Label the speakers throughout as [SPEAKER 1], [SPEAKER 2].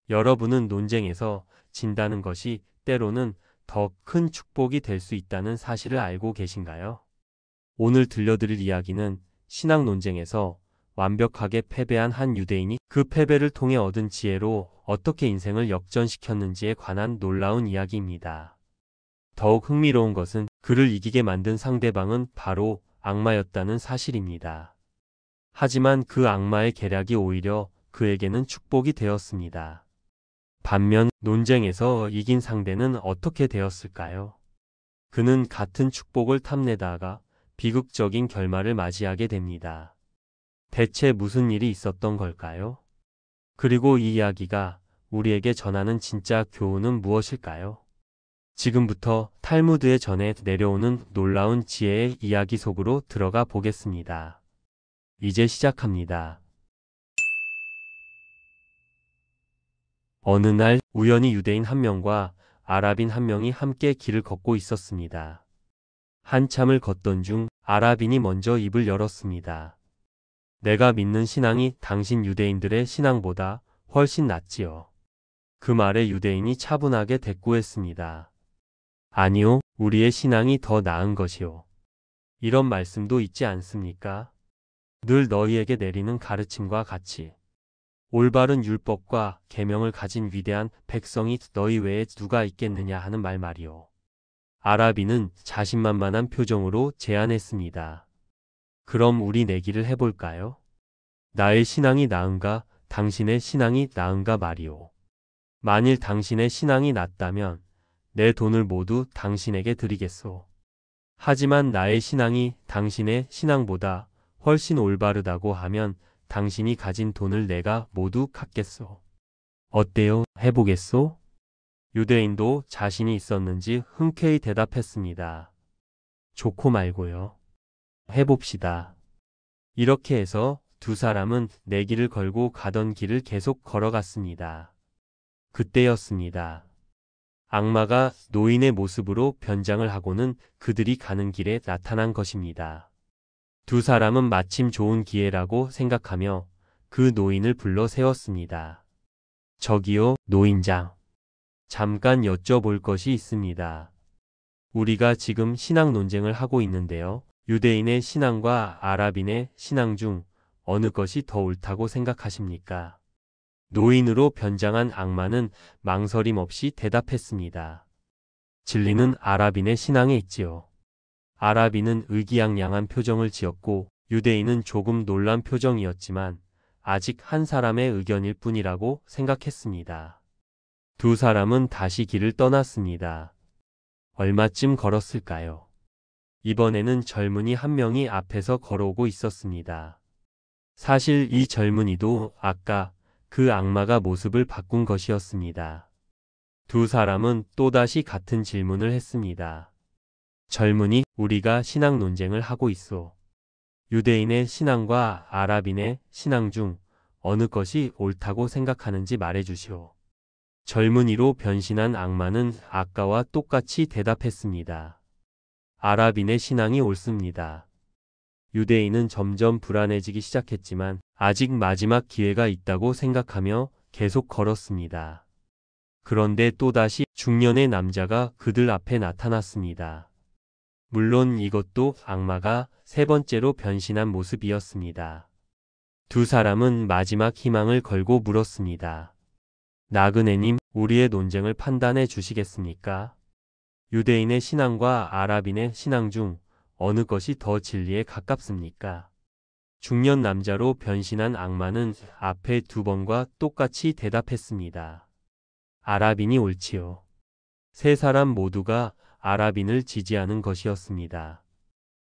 [SPEAKER 1] 여러분은 논쟁에서 진다는 것이 때로는 더 큰 축복이 될 수 있다는 사실을 알고 계신가요? 오늘 들려드릴 이야기는 신학 논쟁에서 완벽하게 패배한 한 유대인이 그 패배를 통해 얻은 지혜로 어떻게 인생을 역전시켰는지에 관한 놀라운 이야기입니다. 더욱 흥미로운 것은 그를 이기게 만든 상대방은 바로 악마였다는 사실입니다. 하지만 그 악마의 계략이 오히려 그에게는 축복이 되었습니다. 반면 논쟁에서 이긴 상대는 어떻게 되었을까요? 그는 같은 축복을 탐내다가 비극적인 결말을 맞이하게 됩니다. 대체 무슨 일이 있었던 걸까요? 그리고 이 이야기가 우리에게 전하는 진짜 교훈은 무엇일까요? 지금부터 탈무드에 전해 내려오는 놀라운 지혜의 이야기 속으로 들어가 보겠습니다. 이제 시작합니다. 어느 날 우연히 유대인 한 명과 아랍인 한 명이 함께 길을 걷고 있었습니다. 한참을 걷던 중 아랍인이 먼저 입을 열었습니다. 내가 믿는 신앙이 당신 유대인들의 신앙보다 훨씬 낫지요. 그 말에 유대인이 차분하게 대꾸했습니다. 아니요, 우리의 신앙이 더 나은 것이요. 이런 말씀도 있지 않습니까? 늘 너희에게 내리는 가르침과 같이. 올바른 율법과 계명을 가진 위대한 백성이 너희 외에 누가 있겠느냐 하는 말이요. 아랍인은 자신만만한 표정으로 제안했습니다. 그럼 우리 내기를 해볼까요? 나의 신앙이 나은가, 당신의 신앙이 나은가 말이오. 만일 당신의 신앙이 낫다면 내 돈을 모두 당신에게 드리겠소. 하지만 나의 신앙이 당신의 신앙보다 훨씬 올바르다고 하면 당신이 가진 돈을 내가 모두 갚겠소. 어때요? 해보겠소? 유대인도 자신이 있었는지 흔쾌히 대답했습니다. 좋고 말고요. 해봅시다. 이렇게 해서 두 사람은 내기를 걸고 가던 길을 계속 걸어갔습니다. 그때였습니다. 악마가 노인의 모습으로 변장을 하고는 그들이 가는 길에 나타난 것입니다. 두 사람은 마침 좋은 기회라고 생각하며 그 노인을 불러 세웠습니다. 저기요, 노인장. 잠깐 여쭤볼 것이 있습니다. 우리가 지금 신앙 논쟁을 하고 있는데요. 유대인의 신앙과 아랍인의 신앙 중 어느 것이 더 옳다고 생각하십니까? 노인으로 변장한 악마는 망설임 없이 대답했습니다. 진리는 아랍인의 신앙에 있지요. 아랍인은 의기양양한 표정을 지었고 유대인은 조금 놀란 표정이었지만 아직 한 사람의 의견일 뿐이라고 생각했습니다. 두 사람은 다시 길을 떠났습니다. 얼마쯤 걸었을까요? 이번에는 젊은이 한 명이 앞에서 걸어오고 있었습니다. 사실 이 젊은이도 아까 그 악마가 모습을 바꾼 것이었습니다. 두 사람은 또다시 같은 질문을 했습니다. 젊은이, 우리가 신앙 논쟁을 하고 있소. 유대인의 신앙과 아랍인의 신앙 중 어느 것이 옳다고 생각하는지 말해주시오. 젊은이로 변신한 악마는 아까와 똑같이 대답했습니다. 아랍인의 신앙이 옳습니다. 유대인은 점점 불안해지기 시작했지만 아직 마지막 기회가 있다고 생각하며 계속 걸었습니다. 그런데 또다시 중년의 남자가 그들 앞에 나타났습니다. 물론 이것도 악마가 세 번째로 변신한 모습이었습니다. 두 사람은 마지막 희망을 걸고 물었습니다. 나그네님, 우리의 논쟁을 판단해 주시겠습니까? 유대인의 신앙과 아랍인의 신앙 중 어느 것이 더 진리에 가깝습니까? 중년 남자로 변신한 악마는 앞에 두 번과 똑같이 대답했습니다. 아랍인이 옳지요. 세 사람 모두가 아랍인을 지지하는 것이었습니다.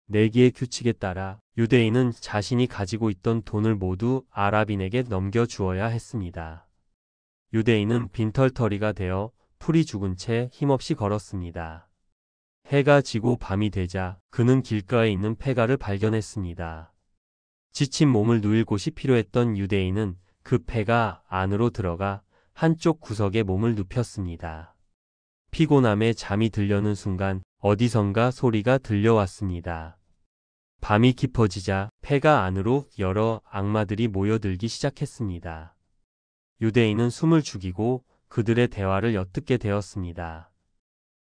[SPEAKER 1] 내기의 규칙에 따라 유대인은 자신이 가지고 있던 돈을 모두 아랍인에게 넘겨주어야 했습니다. 유대인은 빈털터리가 되어 풀이 죽은 채 힘없이 걸었습니다. 해가 지고 밤이 되자 그는 길가에 있는 폐가를 발견했습니다. 지친 몸을 누일 곳이 필요했던 유대인은 그 폐가 안으로 들어가 한쪽 구석에 몸을 눕혔습니다. 피곤함에 잠이 들려는 순간 어디선가 소리가 들려왔습니다. 밤이 깊어지자 폐가 안으로 여러 악마들이 모여들기 시작했습니다. 유대인은 숨을 죽이고 그들의 대화를 엿듣게 되었습니다.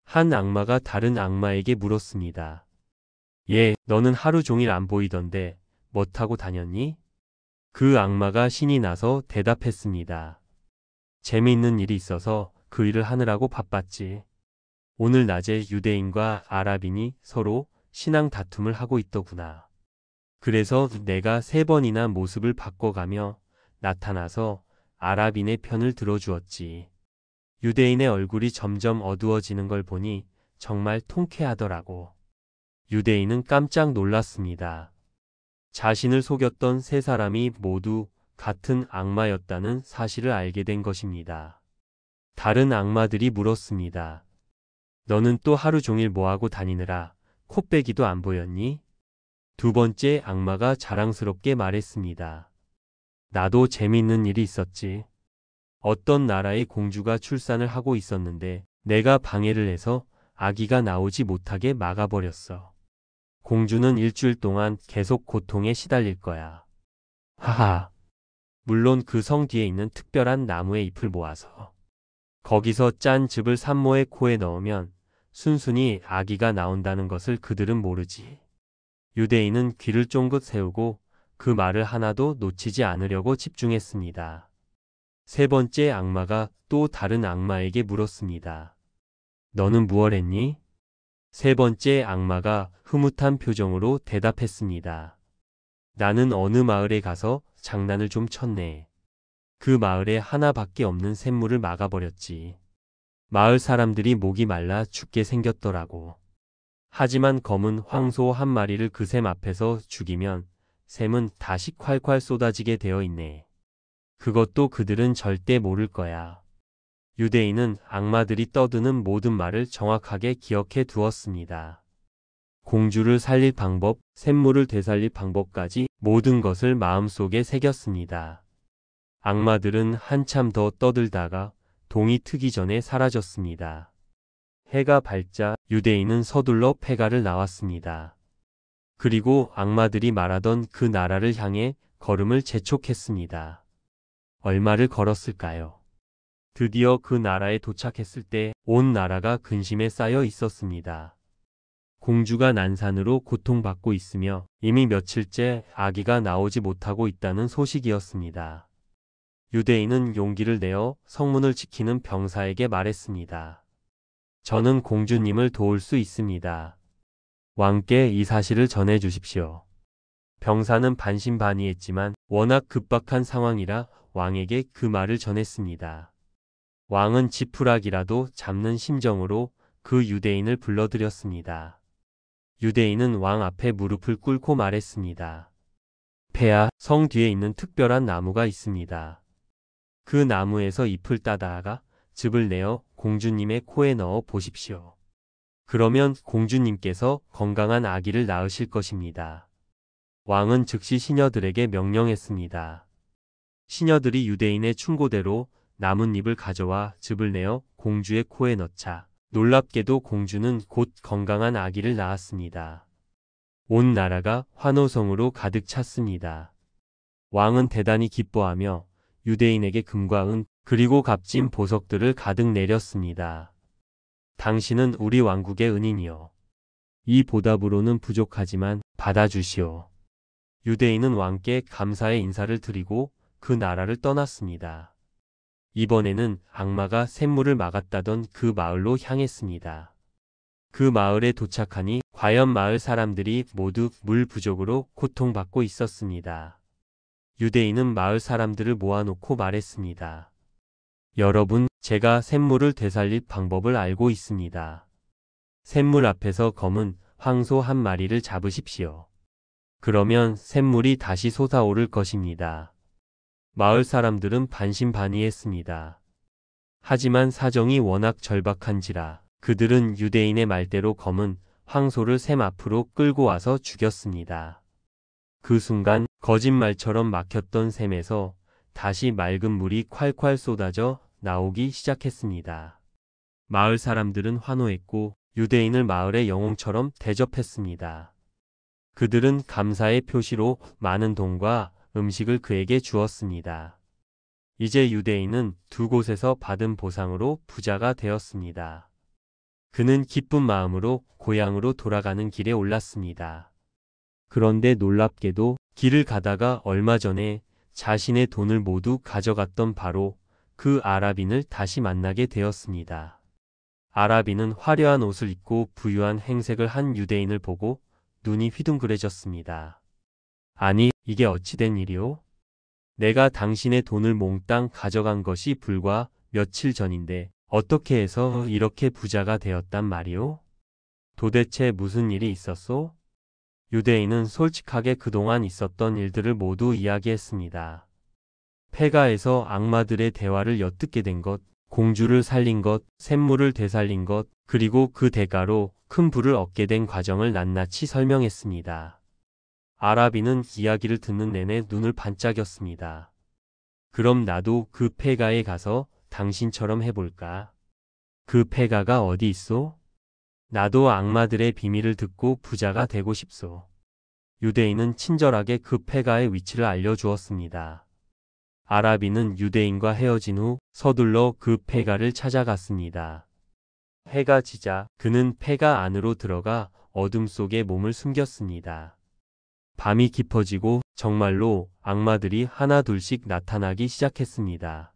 [SPEAKER 1] 한 악마가 다른 악마에게 물었습니다. 예, 너는 하루 종일 안 보이던데 뭐 타고 다녔니? 그 악마가 신이 나서 대답했습니다. 재미있는 일이 있어서 그 일을 하느라고 바빴지. 오늘 낮에 유대인과 아랍인이 서로 신앙 다툼을 하고 있더구나. 그래서 내가 3번이나 모습을 바꿔가며 나타나서 아랍인의 편을 들어주었지. 유대인의 얼굴이 점점 어두워지는 걸 보니 정말 통쾌하더라고. 유대인은 깜짝 놀랐습니다. 자신을 속였던 3사람이 모두 같은 악마였다는 사실을 알게 된 것입니다. 다른 악마들이 물었습니다. 너는 또 하루 종일 뭐하고 다니느라 코빼기도 안 보였니? 2번째 악마가 자랑스럽게 말했습니다. 나도 재미있는 일이 있었지. 어떤 나라의 공주가 출산을 하고 있었는데 내가 방해를 해서 아기가 나오지 못하게 막아버렸어. 공주는 일주일 동안 계속 고통에 시달릴 거야. 하하. 물론 그 성 뒤에 있는 특별한 나무의 잎을 모아서 거기서 짠 즙을 산모의 코에 넣으면 순순히 아기가 나온다는 것을 그들은 모르지. 유대인은 귀를 쫑긋 세우고 그 말을 하나도 놓치지 않으려고 집중했습니다. 3번째 악마가 또 다른 악마에게 물었습니다. 너는 무얼 했니? 3번째 악마가 흐뭇한 표정으로 대답했습니다. 나는 어느 마을에 가서 장난을 좀 쳤네. 그 마을에 하나밖에 없는 샘물을 막아버렸지. 마을 사람들이 목이 말라 죽게 생겼더라고. 하지만 검은 황소 한 마리를 그 샘 앞에서 죽이면 샘은 다시 콸콸 쏟아지게 되어 있네. 그것도 그들은 절대 모를 거야. 유대인은 악마들이 떠드는 모든 말을 정확하게 기억해 두었습니다. 공주를 살릴 방법, 샘물을 되살릴 방법까지 모든 것을 마음속에 새겼습니다. 악마들은 한참 더 떠들다가 동이 트기 전에 사라졌습니다. 해가 밝자 유대인은 서둘러 폐가를 나왔습니다. 그리고 악마들이 말하던 그 나라를 향해 걸음을 재촉했습니다. 얼마를 걸었을까요? 드디어 그 나라에 도착했을 때 온 나라가 근심에 쌓여 있었습니다. 공주가 난산으로 고통받고 있으며 이미 며칠째 아기가 나오지 못하고 있다는 소식이었습니다. 유대인은 용기를 내어 성문을 지키는 병사에게 말했습니다. 저는 공주님을 도울 수 있습니다. 왕께 이 사실을 전해 주십시오. 병사는 반신반의했지만 워낙 급박한 상황이라 왕에게 그 말을 전했습니다. 왕은 지푸라기라도 잡는 심정으로 그 유대인을 불러들였습니다. 유대인은 왕 앞에 무릎을 꿇고 말했습니다. 폐하, 성 뒤에 있는 특별한 나무가 있습니다. 그 나무에서 잎을 따다가 즙을 내어 공주님의 코에 넣어 보십시오. 그러면 공주님께서 건강한 아기를 낳으실 것입니다. 왕은 즉시 시녀들에게 명령했습니다. 시녀들이 유대인의 충고대로 나뭇잎을 가져와 즙을 내어 공주의 코에 넣자 놀랍게도 공주는 곧 건강한 아기를 낳았습니다. 온 나라가 환호성으로 가득 찼습니다. 왕은 대단히 기뻐하며 유대인에게 금과 은 그리고 값진 보석들을 가득 내렸습니다. 당신은 우리 왕국의 은인이요. 이 보답으로는 부족하지만 받아주시오. 유대인은 왕께 감사의 인사를 드리고 그 나라를 떠났습니다. 이번에는 악마가 샘물을 막았다던 그 마을로 향했습니다. 그 마을에 도착하니 과연 마을 사람들이 모두 물 부족으로 고통받고 있었습니다. 유대인은 마을 사람들을 모아놓고 말했습니다. 여러분, 제가 샘물을 되살릴 방법을 알고 있습니다. 샘물 앞에서 검은 황소 한 마리를 잡으십시오. 그러면 샘물이 다시 솟아오를 것입니다. 마을 사람들은 반신반의했습니다. 하지만 사정이 워낙 절박한지라 그들은 유대인의 말대로 검은 황소를 샘 앞으로 끌고 와서 죽였습니다. 그 순간 거짓말처럼 막혔던 샘에서 다시 맑은 물이 콸콸 쏟아져 나오기 시작했습니다. 마을 사람들은 환호했고 유대인을 마을의 영웅처럼 대접했습니다. 그들은 감사의 표시로 많은 돈과 음식을 그에게 주었습니다. 이제 유대인은 두 곳에서 받은 보상으로 부자가 되었습니다. 그는 기쁜 마음으로 고향으로 돌아가는 길에 올랐습니다. 그런데 놀랍게도 길을 가다가 얼마 전에 자신의 돈을 모두 가져갔던 바로 그 아랍인을 다시 만나게 되었습니다. 아랍인은 화려한 옷을 입고 부유한 행색을 한 유대인을 보고 눈이 휘둥그레졌습니다. 아니, 이게 어찌된 일이오? 내가 당신의 돈을 몽땅 가져간 것이 불과 며칠 전인데 어떻게 해서 이렇게 부자가 되었단 말이오? 도대체 무슨 일이 있었소? 유대인은 솔직하게 그동안 있었던 일들을 모두 이야기했습니다. 폐가에서 악마들의 대화를 엿듣게 된 것, 공주를 살린 것, 샘물을 되살린 것, 그리고 그 대가로 큰 부를 얻게 된 과정을 낱낱이 설명했습니다. 아랍인은 이야기를 듣는 내내 눈을 반짝였습니다. 그럼 나도 그 폐가에 가서 당신처럼 해볼까? 그 폐가가 어디 있소? 나도 악마들의 비밀을 듣고 부자가 되고 싶소. 유대인은 친절하게 그 폐가의 위치를 알려주었습니다. 아랍인은 유대인과 헤어진 후 서둘러 그 폐가를 찾아갔습니다. 해가 지자 그는 폐가 안으로 들어가 어둠 속에 몸을 숨겼습니다. 밤이 깊어지고 정말로 악마들이 하나둘씩 나타나기 시작했습니다.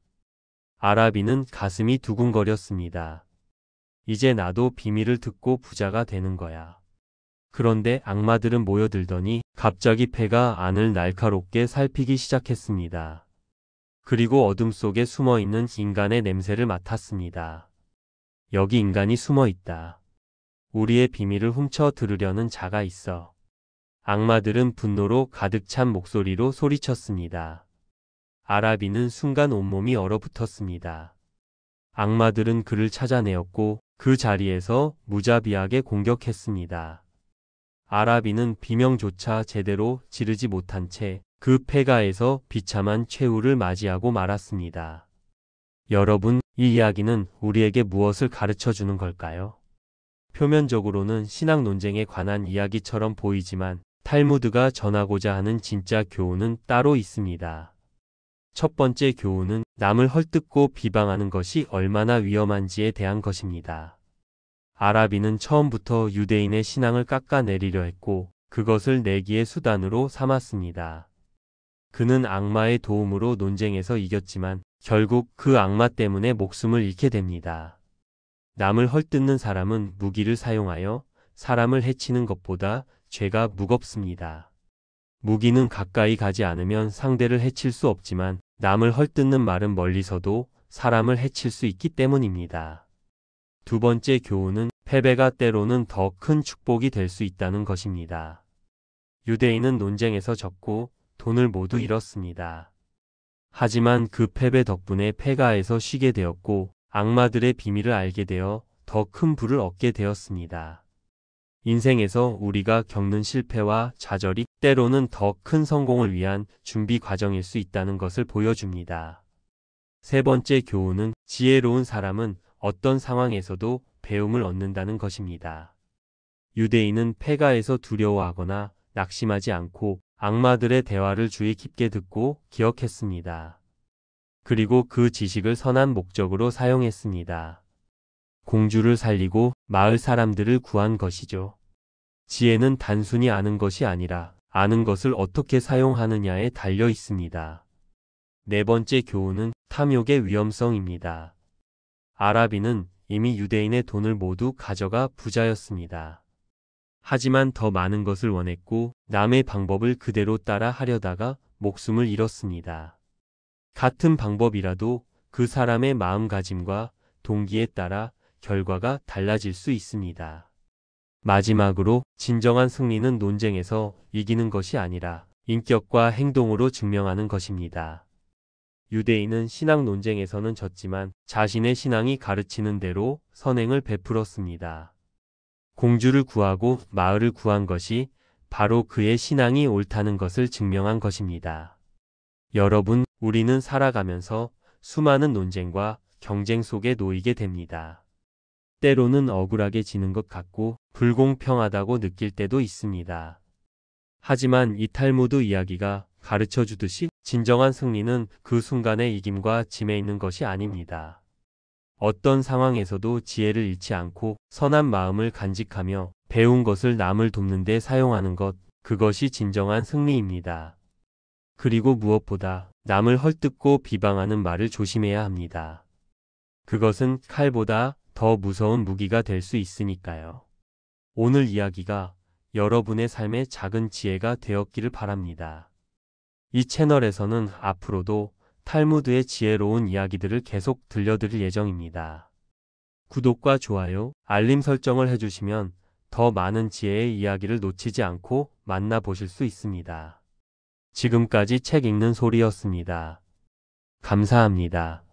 [SPEAKER 1] 아랍인은 가슴이 두근거렸습니다. 이제 나도 비밀을 듣고 부자가 되는 거야. 그런데 악마들은 모여들더니 갑자기 폐가 안을 날카롭게 살피기 시작했습니다. 그리고 어둠 속에 숨어있는 인간의 냄새를 맡았습니다. 여기 인간이 숨어 있다. 우리의 비밀을 훔쳐 들으려는 자가 있어. 악마들은 분노로 가득 찬 목소리로 소리쳤습니다. 아랍인은 순간 온몸이 얼어붙었습니다. 악마들은 그를 찾아내었고 그 자리에서 무자비하게 공격했습니다. 아랍인은 비명조차 제대로 지르지 못한 채 그 폐가에서 비참한 최후를 맞이하고 말았습니다. 여러분, 이 이야기는 우리에게 무엇을 가르쳐 주는 걸까요? 표면적으로는 신학 논쟁에 관한 이야기처럼 보이지만 탈무드가 전하고자 하는 진짜 교훈은 따로 있습니다. 첫 번째 교훈은 남을 헐뜯고 비방하는 것이 얼마나 위험한지에 대한 것입니다. 아랍인은 처음부터 유대인의 신앙을 깎아내리려 했고 그것을 내기의 수단으로 삼았습니다. 그는 악마의 도움으로 논쟁에서 이겼지만 결국 그 악마 때문에 목숨을 잃게 됩니다. 남을 헐뜯는 사람은 무기를 사용하여 사람을 해치는 것보다 죄가 무겁습니다. 무기는 가까이 가지 않으면 상대를 해칠 수 없지만 남을 헐뜯는 말은 멀리서도 사람을 해칠 수 있기 때문입니다. 두 번째 교훈은 패배가 때로는 더 큰 축복이 될 수 있다는 것입니다. 유대인은 논쟁에서 졌고 돈을 모두 잃었습니다. 하지만 그 패배 덕분에 폐가에서 쉬게 되었고 악마들의 비밀을 알게 되어 더 큰 부를 얻게 되었습니다. 인생에서 우리가 겪는 실패와 좌절이 때로는 더 큰 성공을 위한 준비 과정일 수 있다는 것을 보여줍니다. 세 번째 교훈은 지혜로운 사람은 어떤 상황에서도 배움을 얻는다는 것입니다. 유대인은 폐가에서 두려워하거나 낙심하지 않고 악마들의 대화를 주의 깊게 듣고 기억했습니다. 그리고 그 지식을 선한 목적으로 사용했습니다. 공주를 살리고 마을 사람들을 구한 것이죠. 지혜는 단순히 아는 것이 아니라 아는 것을 어떻게 사용하느냐에 달려 있습니다. 네 번째 교훈은 탐욕의 위험성입니다. 아랍인은 이미 유대인의 돈을 모두 가져가 부자였습니다. 하지만 더 많은 것을 원했고 남의 방법을 그대로 따라 하려다가 목숨을 잃었습니다. 같은 방법이라도 그 사람의 마음가짐과 동기에 따라 결과가 달라질 수 있습니다. 마지막으로 진정한 승리는 논쟁에서 이기는 것이 아니라 인격과 행동으로 증명하는 것입니다. 유대인은 신앙 논쟁에서는 졌지만 자신의 신앙이 가르치는 대로 선행을 베풀었습니다. 공주를 구하고 마을을 구한 것이 바로 그의 신앙이 옳다는 것을 증명한 것입니다. 여러분, 우리는 살아가면서 수많은 논쟁과 경쟁 속에 놓이게 됩니다. 때로는 억울하게 지는 것 같고 불공평하다고 느낄 때도 있습니다. 하지만 이 탈무드 이야기가 가르쳐 주듯이 진정한 승리는 그 순간의 이김과 짐에 있는 것이 아닙니다. 어떤 상황에서도 지혜를 잃지 않고 선한 마음을 간직하며 배운 것을 남을 돕는 데 사용하는 것, 그것이 진정한 승리입니다. 그리고 무엇보다 남을 헐뜯고 비방하는 말을 조심해야 합니다. 그것은 칼보다 더 무서운 무기가 될 수 있으니까요. 오늘 이야기가 여러분의 삶의 작은 지혜가 되었기를 바랍니다. 이 채널에서는 앞으로도 탈무드의 지혜로운 이야기들을 계속 들려드릴 예정입니다. 구독과 좋아요, 알림 설정을 해주시면 더 많은 지혜의 이야기를 놓치지 않고 만나보실 수 있습니다. 지금까지 책 읽는 소리였습니다. 감사합니다.